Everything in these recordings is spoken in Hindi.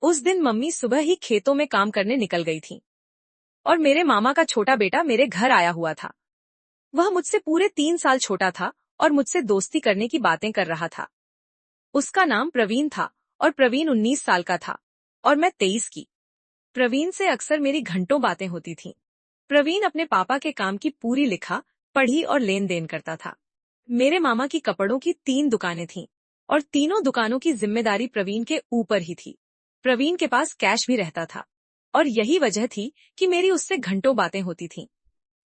उस दिन मम्मी सुबह ही खेतों में काम करने निकल गई थीं और मेरे मामा का छोटा बेटा मेरे घर आया हुआ था। वह मुझसे पूरे 3 साल छोटा था और मुझसे दोस्ती करने की बातें कर रहा था। उसका नाम प्रवीण था और प्रवीण 19 साल का था और मैं 23 की। प्रवीण से अक्सर मेरी घंटों बातें होती थीं। प्रवीण अपने पापा के काम की पूरी लिखा पढ़ी और लेन देन करता था। मेरे मामा की कपड़ों की 3 दुकानें थीं और तीनों दुकानों की जिम्मेदारी प्रवीण के ऊपर ही थी। प्रवीण के पास कैश भी रहता था और यही वजह थी कि मेरी उससे घंटों बातें होती थीं।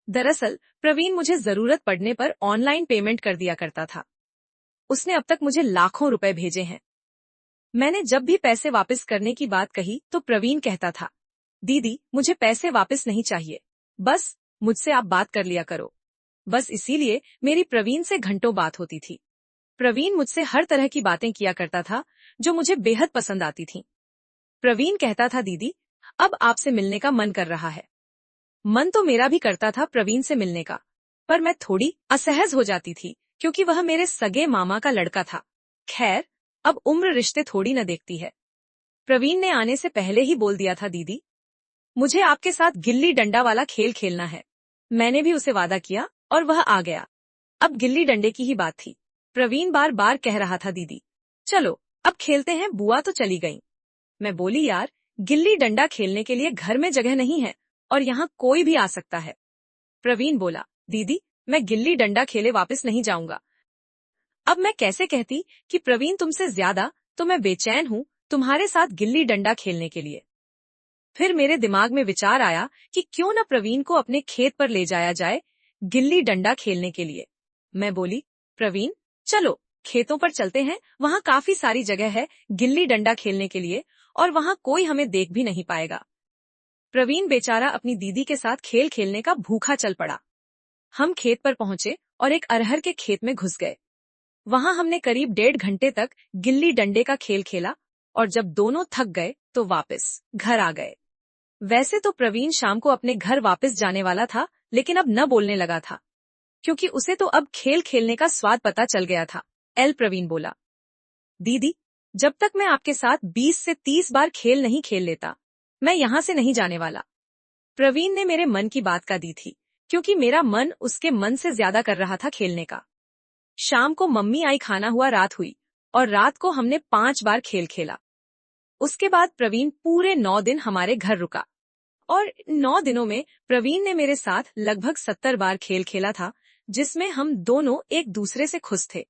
दरअसल प्रवीण मुझे जरूरत पड़ने पर ऑनलाइन पेमेंट कर दिया करता था। उसने अब तक मुझे लाखों रुपए भेजे हैं। मैंने जब भी पैसे वापस करने की बात कही तो प्रवीण कहता था, दीदी मुझे पैसे वापस नहीं चाहिए, बस मुझसे आप बात कर लिया करो। बस इसीलिए मेरी प्रवीण से घंटों बात होती थी। प्रवीण मुझसे हर तरह की बातें किया करता था जो मुझे बेहद पसंद आती थीं। प्रवीण कहता था, दीदी अब आपसे मिलने का मन कर रहा है। मन तो मेरा भी करता था प्रवीण से मिलने का, पर मैं थोड़ी असहज हो जाती थी क्योंकि वह मेरे सगे मामा का लड़का था। खैर, अब उम्र रिश्ते थोड़ी न देखती है। प्रवीण ने आने से पहले ही बोल दिया था, दीदी मुझे आपके साथ गिल्ली डंडा वाला खेल खेलना है। मैंने भी उसे वादा किया और वह आ गया। अब गिल्ली डंडे की ही बात थी। प्रवीण बार बार कह रहा था, दीदी चलो अब खेलते हैं, बुआ तो चली गई। मैं बोली, यार गिल्ली डंडा खेलने के लिए घर में जगह नहीं है और यहाँ कोई भी आ सकता है। प्रवीण बोला, दीदी मैं गिल्ली डंडा खेले वापस नहीं जाऊंगा। अब मैं कैसे कहती कि प्रवीण तुमसे ज्यादा तो मैं बेचैन हूँ तुम्हारे साथ गिल्ली डंडा खेलने के लिए। फिर मेरे दिमाग में विचार आया कि क्यों न प्रवीण को अपने खेत पर ले जाया जाए गिल्ली डंडा खेलने के लिए। मैं बोली, प्रवीण चलो खेतों पर चलते हैं, वहाँ काफी सारी जगह है गिल्ली डंडा खेलने के लिए और वहाँ कोई हमें देख भी नहीं पाएगा। प्रवीण बेचारा अपनी दीदी के साथ खेल खेलने का भूखा चल पड़ा। हम खेत पर पहुंचे और एक अरहर के खेत में घुस गए। वहां हमने करीब 1.5 घंटे तक गिल्ली डंडे का खेल खेला और जब दोनों थक गए तो वापस घर आ गए। वैसे तो प्रवीण शाम को अपने घर वापस जाने वाला था, लेकिन अब न बोलने लगा था क्योंकि उसे तो अब खेल खेलने का स्वाद पता चल गया था। प्रवीण बोला, दीदी जब तक मैं आपके साथ 20 से 30 बार खेल नहीं खेल लेता, मैं यहाँ से नहीं जाने वाला। प्रवीण ने मेरे मन की बात का दी थी क्योंकि मेरा मन उसके मन से ज्यादा कर रहा था खेलने का। शाम को मम्मी आई, खाना हुआ, रात हुई और रात को हमने 5 बार खेल खेला। उसके बाद प्रवीण पूरे 9 दिन हमारे घर रुका और 9 दिनों में प्रवीण ने मेरे साथ लगभग 70 बार खेल खेला था, जिसमें हम दोनों एक दूसरे से खुश थे।